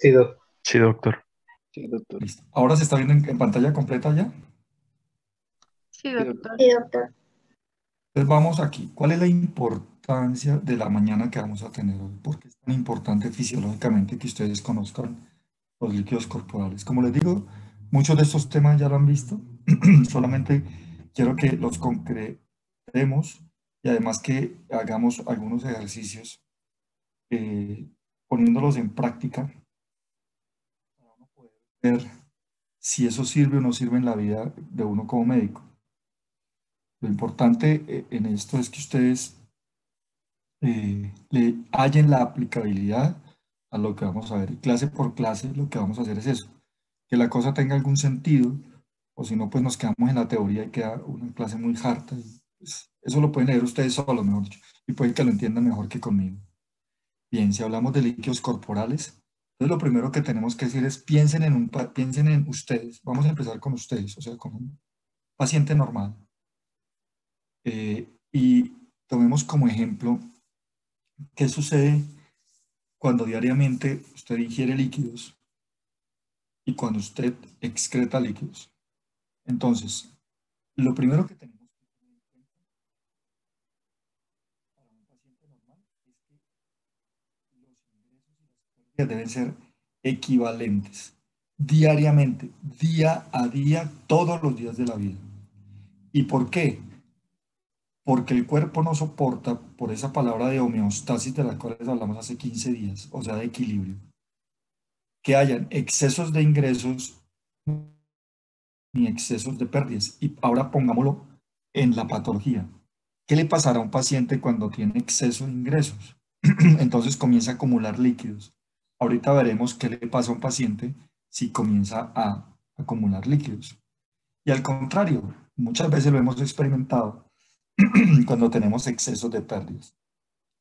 Sí, Sí, doctor. sí, doctor. Listo. ¿Ahora se está viendo en pantalla completa ya? Sí, Sí, doctor. doctor. Sí, doctor. Entonces vamos aquí. ¿Cuál es la importancia de la mañana que vamos a tener hoy? ¿Por qué es tan importante fisiológicamente que ustedes conozcan los líquidos corporales? Como les digo, muchos de estos temas ya lo han visto. Solamente quiero que los concretemos y además que hagamos algunos ejercicios poniéndolos en práctica para uno poder ver si eso sirve o no sirve en la vida de uno como médico. Lo importante en esto es que ustedes le hallen la aplicabilidad a lo que vamos a ver. Y clase por clase lo que vamos a hacer es eso, que la cosa tenga algún sentido, o si no, pues nos quedamos en la teoría y queda una clase muy harta. Y, pues, eso lo pueden leer ustedes solos, mejor dicho, y pueden que lo entiendan mejor que conmigo. Bien, si hablamos de líquidos corporales, entonces lo primero que tenemos que decir es piensen en ustedes. Vamos a empezar con ustedes, o sea, con un paciente normal. Y tomemos como ejemplo qué sucede cuando diariamente usted ingiere líquidos y cuando usted excreta líquidos. Entonces, lo primero que tenemos que tener en cuenta para un paciente normal es que los ingresos y las pérdidas deben ser equivalentes diariamente, día a día, todos los días de la vida. ¿Y por qué? Porque el cuerpo no soporta, por esa palabra de homeostasis de la cual les hablamos hace 15 días, o sea, de equilibrio, que hayan excesos de ingresos ni excesos de pérdidas. Y ahora pongámoslo en la patología. ¿Qué le pasará a un paciente cuando tiene exceso de ingresos? Entonces comienza a acumular líquidos. Ahorita veremos qué le pasa a un paciente si comienza a acumular líquidos. Y al contrario, muchas veces lo hemos experimentado cuando tenemos excesos de pérdidas.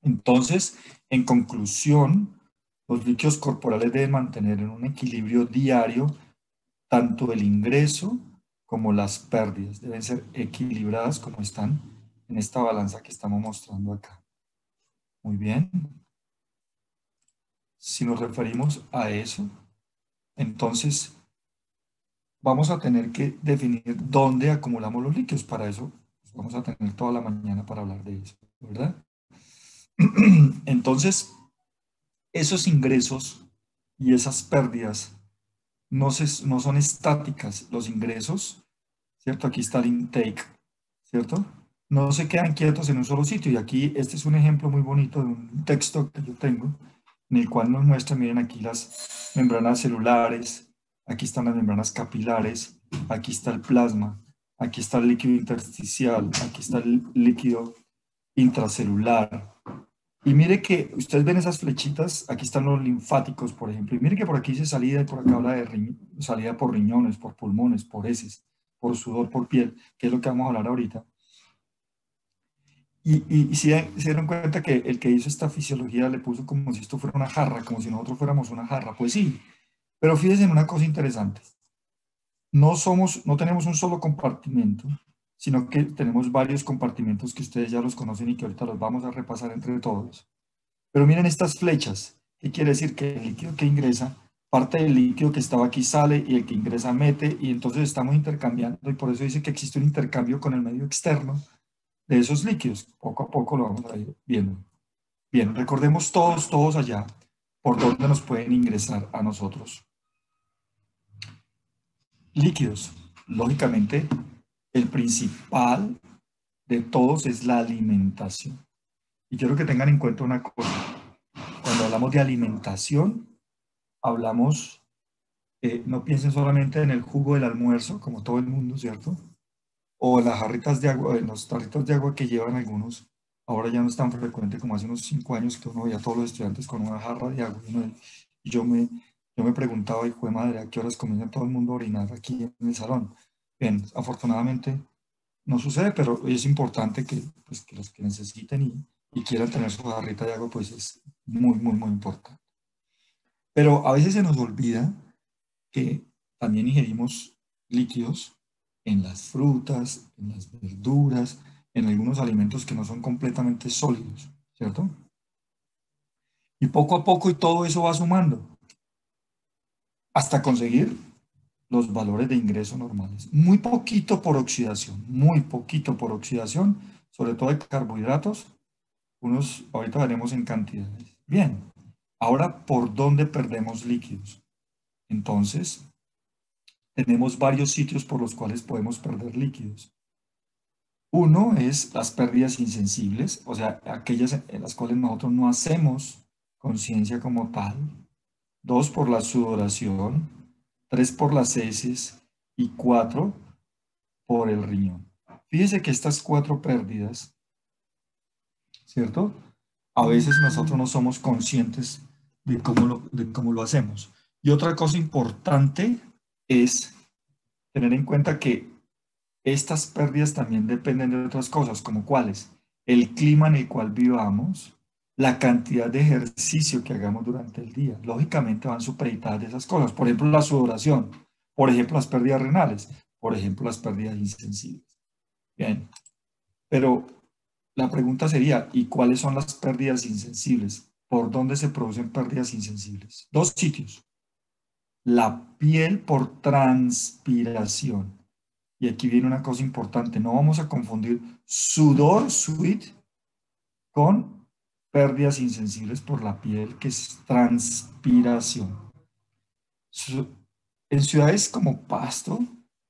Entonces, en conclusión, los líquidos corporales deben mantener en un equilibrio diario tanto el ingreso como las pérdidas. Deben ser equilibradas como están en esta balanza que estamos mostrando acá. Muy bien. Si nos referimos a eso, entonces vamos a tener que definir dónde acumulamos los líquidos. Para eso pues, vamos a tener toda la mañana para hablar de eso, ¿verdad? Entonces, esos ingresos y esas pérdidas no son estáticas. Los ingresos, ¿cierto? Aquí está el intake, ¿cierto? No se quedan quietos en un solo sitio. Y aquí este es un ejemplo muy bonito de un texto que yo tengo, en el cual nos muestra, miren aquí las membranas celulares, aquí están las membranas capilares, aquí está el plasma, aquí está el líquido intersticial, aquí está el líquido intracelular. Y mire que ustedes ven esas flechitas, aquí están los linfáticos, por ejemplo, y mire que por aquí dice salida y por acá habla de salida por riñones, por pulmones, por heces, por sudor, por piel, que es lo que vamos a hablar ahorita. Y se dieron cuenta que el que hizo esta fisiología le puso como si esto fuera una jarra, como si nosotros fuéramos una jarra. Pues sí, pero fíjense en una cosa interesante. No tenemos un solo compartimento, sino que tenemos varios compartimentos que ustedes ya los conocen y que ahorita los vamos a repasar entre todos. Pero miren estas flechas. ¿Qué quiere decir? Que el líquido que ingresa, parte del líquido que estaba aquí sale y el que ingresa mete y entonces estamos intercambiando y por eso dice que existe un intercambio con el medio externo de esos líquidos. Poco a poco lo vamos a ir viendo. Bien, recordemos todos allá por dónde nos pueden ingresar a nosotros. Líquidos. Lógicamente, el principal de todos es la alimentación. Y quiero que tengan en cuenta una cosa. Cuando hablamos de alimentación, hablamos, no piensen solamente en el jugo del almuerzo, como todo el mundo, ¿cierto? O en las jarritas de agua, en los tarritos de agua que llevan algunos. Ahora ya no es tan frecuente como hace unos 5 años que uno veía a todos los estudiantes con una jarra de agua. Y yo me preguntaba, hijo de madre, ¿a qué horas comienza todo el mundo a orinar aquí en el salón? Bien, afortunadamente no sucede, pero es importante que, pues, que los que necesiten y quieran tener su jarrita de agua, pues es muy importante. Pero a veces se nos olvida que también ingerimos líquidos en las frutas, en las verduras, en algunos alimentos que no son completamente sólidos, ¿cierto? Y poco a poco y todo eso va sumando. hasta conseguir los valores de ingreso normales. Muy poquito por oxidación, muy poquito por oxidación, sobre todo de carbohidratos, unos, ahorita veremos en cantidades. Bien, ahora, ¿por dónde perdemos líquidos? Entonces, tenemos varios sitios por los cuales podemos perder líquidos. Uno es las pérdidas insensibles, o sea, aquellas en las cuales nosotros no hacemos conciencia como tal. Dos, por la sudoración. Tres, por las heces. Y cuatro, por el riñón. Fíjese que estas cuatro pérdidas, ¿cierto? A veces nosotros no somos conscientes de cómo lo hacemos. Y otra cosa importante es tener en cuenta que estas pérdidas también dependen de otras cosas, como cuáles: el clima en el cual vivamos, la cantidad de ejercicio que hagamos durante el día. Lógicamente van supeditadas de esas cosas. Por ejemplo, la sudoración, por ejemplo, las pérdidas renales, por ejemplo, las pérdidas insensibles. Bien, pero la pregunta sería, ¿y cuáles son las pérdidas insensibles? ¿Por dónde se producen pérdidas insensibles? Dos sitios. La piel por transpiración. Y aquí viene una cosa importante, no vamos a confundir sudor, sweat, con pérdidas insensibles por la piel, que es transpiración. En ciudades como Pasto,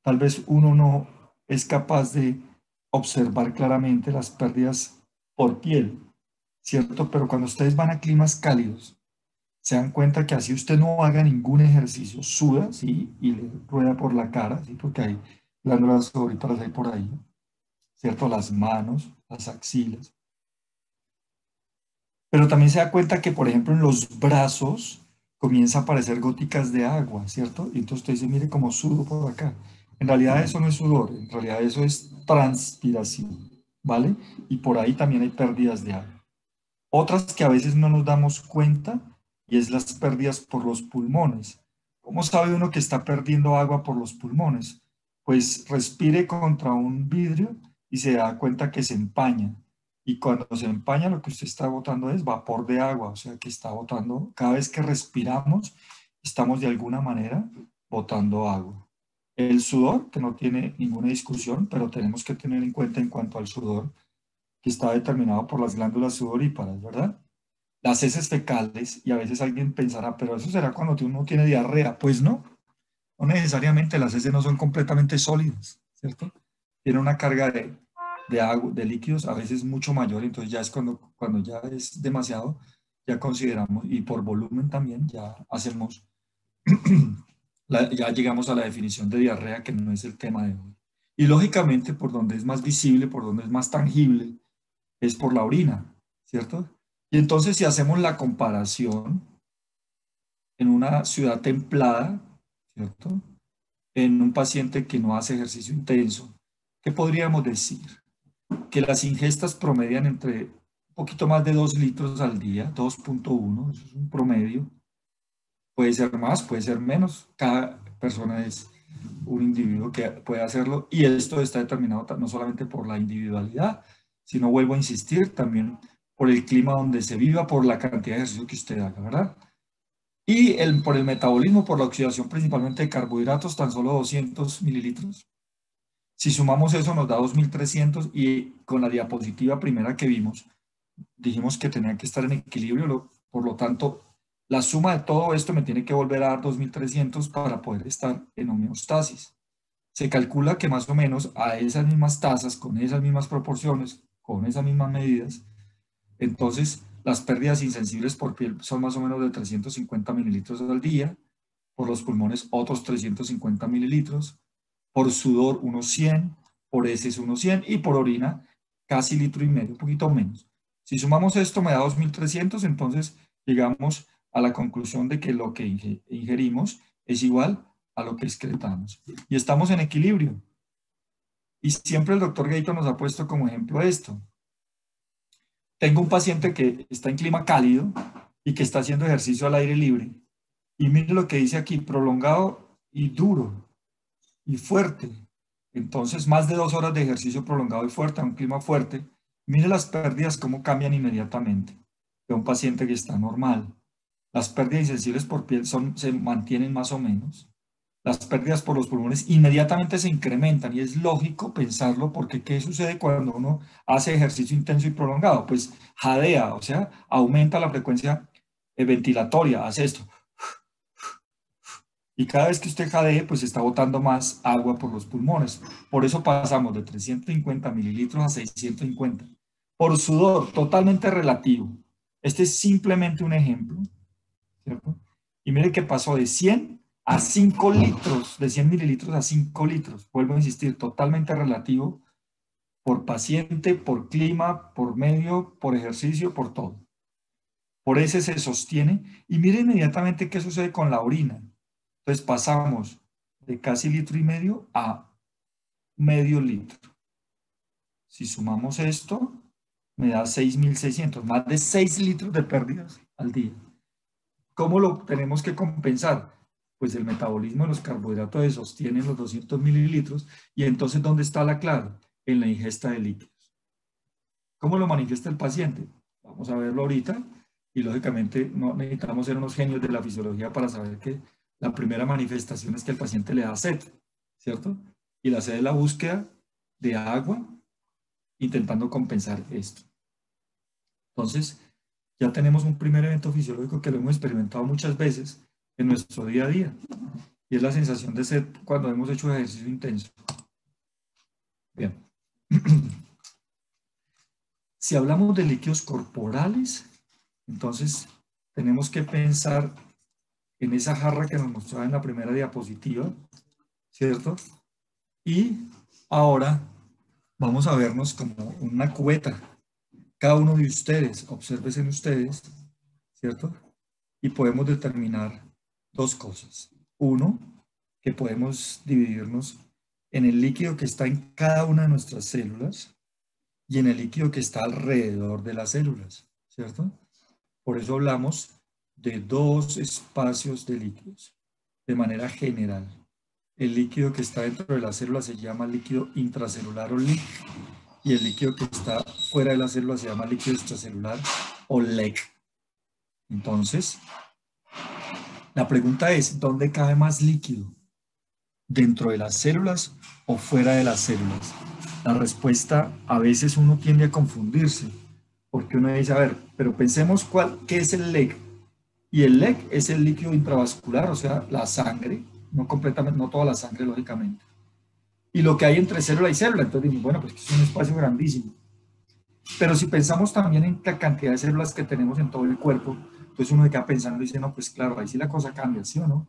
tal vez uno no es capaz de observar claramente las pérdidas por piel, ¿cierto? Pero cuando ustedes van a climas cálidos, se dan cuenta que así usted no haga ningún ejercicio, suda, ¿sí? Y le rueda por la cara, ¿sí? Porque hay glándulas sudoríparas ahí por ahí, ¿cierto? Las manos, las axilas. Pero también se da cuenta que, por ejemplo, en los brazos comienza a aparecer góticas de agua, ¿cierto? Y entonces usted dice, mire cómo sudo por acá. En realidad eso no es sudor, en realidad eso es transpiración, ¿vale? Y por ahí también hay pérdidas de agua. Otras que a veces no nos damos cuenta y es las pérdidas por los pulmones. ¿Cómo sabe uno que está perdiendo agua por los pulmones? Pues respire contra un vidrio y se da cuenta que se empaña. Y cuando se empaña, lo que usted está botando es vapor de agua, o sea que está botando, cada vez que respiramos, estamos de alguna manera botando agua. El sudor, que no tiene ninguna discusión, pero tenemos que tener en cuenta en cuanto al sudor, que está determinado por las glándulas sudoríparas, ¿verdad? Las heces fecales, y a veces alguien pensará, pero eso será cuando uno tiene diarrea. Pues no, no necesariamente, las heces no son completamente sólidas, ¿cierto? Tiene una carga de agua, de líquidos a veces mucho mayor, entonces ya es cuando ya es demasiado, ya consideramos, y por volumen también, ya hacemos, ya llegamos a la definición de diarrea, que no es el tema de hoy. Y lógicamente, por donde es más visible, por donde es más tangible, es por la orina, ¿cierto? Y entonces si hacemos la comparación en una ciudad templada, ¿cierto? En un paciente que no hace ejercicio intenso, ¿qué podríamos decir? Que las ingestas promedian entre un poquito más de 2 litros al día, 2,1, eso es un promedio. Puede ser más, puede ser menos. Cada persona es un individuo que puede hacerlo y esto está determinado no solamente por la individualidad, sino, vuelvo a insistir, también por el clima donde se viva, por la cantidad de ejercicio que usted haga, ¿verdad? Y por el metabolismo, por la oxidación principalmente de carbohidratos, tan solo 200 mililitros. Si sumamos eso nos da 2.300 y con la diapositiva primera que vimos, dijimos que tenía que estar en equilibrio, por lo tanto, la suma de todo esto me tiene que volver a dar 2.300 para poder estar en homeostasis. Se calcula que más o menos a esas mismas tasas, con esas mismas proporciones, con esas mismas medidas, entonces las pérdidas insensibles por piel son más o menos de 350 mililitros al día, por los pulmones otros 350 mililitros, por sudor unos 100, por heces unos 100 y por orina casi litro y medio, un poquito menos. Si sumamos esto me da 2.300, entonces llegamos a la conclusión de que lo que ingerimos es igual a lo que excretamos. Y estamos en equilibrio. Y siempre el doctor Gaito nos ha puesto como ejemplo esto. Tengo un paciente que está en clima cálido y que está haciendo ejercicio al aire libre. Y mire lo que dice aquí, prolongado y duro y fuerte. Entonces, más de 2 horas de ejercicio prolongado y fuerte, a un clima fuerte. Mire las pérdidas, cómo cambian inmediatamente de un paciente que está normal. Las pérdidas insensibles por piel se mantienen más o menos. Las pérdidas por los pulmones inmediatamente se incrementan y es lógico pensarlo porque ¿qué sucede cuando uno hace ejercicio intenso y prolongado? Pues jadea, o sea, aumenta la frecuencia ventilatoria, hace esto. Y cada vez que usted jadee, pues está botando más agua por los pulmones. Por eso pasamos de 350 mililitros a 650. Por sudor, totalmente relativo. Este es simplemente un ejemplo, ¿cierto? Y mire que pasó de 100 a 5 litros, de 100 mililitros a 5 litros. Vuelvo a insistir, totalmente relativo por paciente, por clima, por medio, por ejercicio, por todo. Por ese se sostiene. Y mire inmediatamente qué sucede con la orina. Entonces pasamos de casi litro y medio a medio litro. Si sumamos esto, me da 6.600, más de 6 litros de pérdidas al día. ¿Cómo lo tenemos que compensar? Pues el metabolismo de los carbohidratos se sostiene en los 200 mililitros y entonces ¿dónde está la clave? En la ingesta de líquidos. ¿Cómo lo manifiesta el paciente? Vamos a verlo ahorita y lógicamente no necesitamos ser unos genios de la fisiología para saber que la primera manifestación es que el paciente le da sed, ¿cierto? Y la sed es la búsqueda de agua intentando compensar esto. Entonces, ya tenemos un primer evento fisiológico que lo hemos experimentado muchas veces en nuestro día a día y es la sensación de sed cuando hemos hecho ejercicio intenso. Bien. Si hablamos de líquidos corporales, entonces tenemos que pensar en esa jarra que nos mostraba en la primera diapositiva, ¿cierto? Y ahora vamos a vernos como una cubeta. Cada uno de ustedes, obsérvense en ustedes, ¿cierto? Y podemos determinar dos cosas. Uno, que podemos dividirnos en el líquido que está en cada una de nuestras células y en el líquido que está alrededor de las células, ¿cierto? Por eso hablamos de dos espacios de líquidos, de manera general. El líquido que está dentro de la célula se llama líquido intracelular o LIC, y el líquido que está fuera de la célula se llama líquido extracelular o LEC. Entonces, la pregunta es, ¿dónde cabe más líquido? ¿Dentro de las células o fuera de las células? La respuesta, a veces uno tiende a confundirse, porque uno dice, a ver, pero pensemos qué es el LEC. Y el LEC es el líquido intravascular, o sea, la sangre, no completamente, no toda la sangre, lógicamente. Y lo que hay entre célula y célula, entonces digo, bueno, pues es un espacio grandísimo. Pero si pensamos también en la cantidad de células que tenemos en todo el cuerpo, entonces uno se queda pensando y dice, no, pues claro, ahí sí la cosa cambia, ¿sí o no?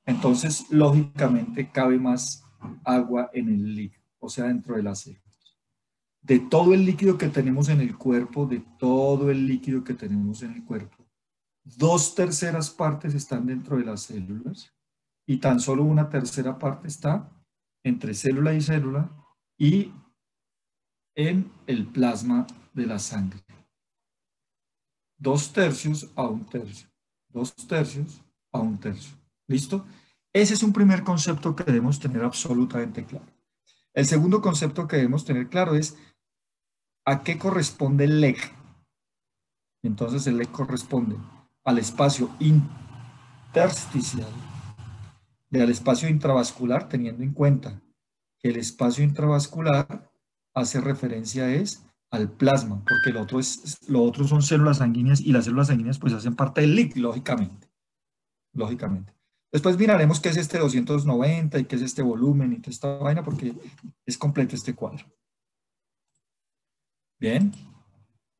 Entonces, lógicamente, cabe más agua en el líquido, o sea, dentro de las células. De todo el líquido que tenemos en el cuerpo, de todo el líquido que tenemos en el cuerpo, 2/3 partes están dentro de las células y tan solo 1/3 parte está entre célula y célula y en el plasma de la sangre. 2/3 a 1/3. 2/3 a 1/3. ¿Listo? Ese es un primer concepto que debemos tener absolutamente claro. El segundo concepto que debemos tener claro es a qué corresponde el LEC. Entonces el LEC corresponde al espacio intersticial y al espacio intravascular, teniendo en cuenta que el espacio intravascular hace referencia al plasma, porque lo otro son células sanguíneas y las células sanguíneas pues hacen parte del LIC, lógicamente. Después miraremos qué es este 290 y qué es este volumen y toda esta vaina porque es completo este cuadro. Bien,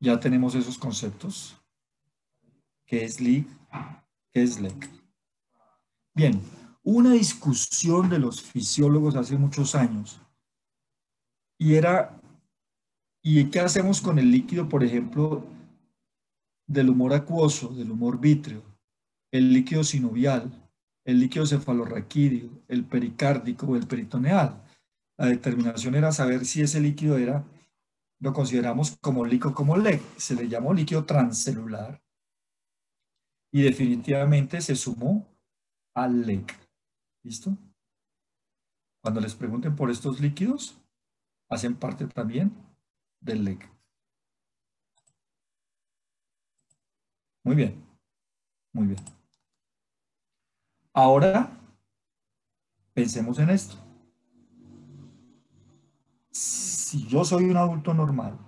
ya tenemos esos conceptos. ¿Qué es LIC? ¿Qué es LEC? Bien, una discusión de los fisiólogos hace muchos años y era, ¿y qué hacemos con el líquido, por ejemplo, del humor acuoso, del humor vítreo, el líquido sinovial, el líquido cefalorraquídeo, el pericárdico o el peritoneal? La determinación era saber si ese líquido lo consideramos como LIC o como LEC. Se le llamó líquido transcelular y definitivamente se sumó al LEC. ¿Listo? Cuando les pregunten por estos líquidos, hacen parte también del LEC. Muy bien. Muy bien. Ahora, pensemos en esto. Si yo soy un adulto normal,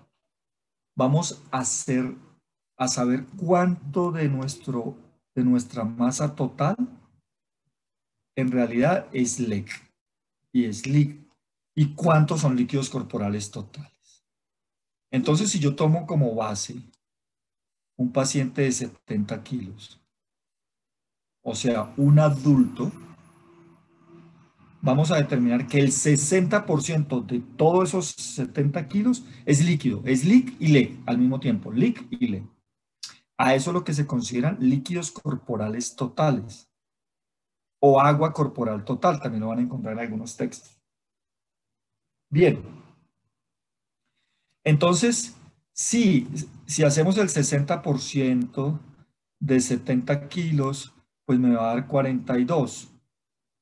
vamos a saber cuánto de nuestra masa total en realidad es LEC y cuántos son líquidos corporales totales. Entonces, si yo tomo como base un paciente de 70 kilos, o sea, un adulto, vamos a determinar que el 60% de todos esos 70 kilos es líquido, es LIC y LEC al mismo tiempo, LIC y LEC. A eso es lo que se consideran líquidos corporales totales o agua corporal total, también lo van a encontrar en algunos textos. Bien, entonces, si hacemos el 60% de 70 kilos, pues me va a dar 42,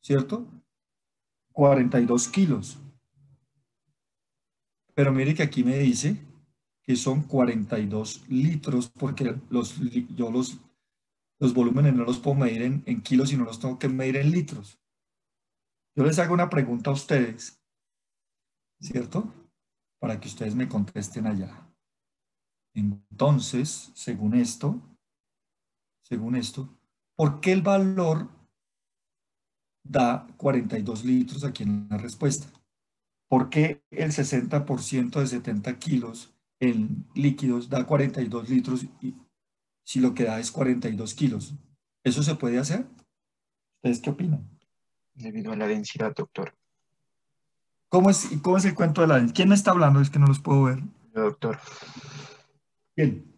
¿cierto? 42 kilos. Pero mire que aquí me dice que son 42 litros, porque los volúmenes no los puedo medir en kilos, sino los tengo que medir en litros. Yo les hago una pregunta a ustedes, ¿cierto? Para que ustedes me contesten allá. Entonces, según esto, ¿por qué el valor da 42 litros aquí en la respuesta? ¿Por qué el 60% de 70 kilos en líquidos da 42 litros y si lo que da es 42 kilos? ¿Eso se puede hacer? ¿Ustedes qué opinan? Debido a la densidad, doctor. ¿Cómo es el cuento de la... ¿Quién me está hablando? Es que no los puedo ver. Doctor, Bien.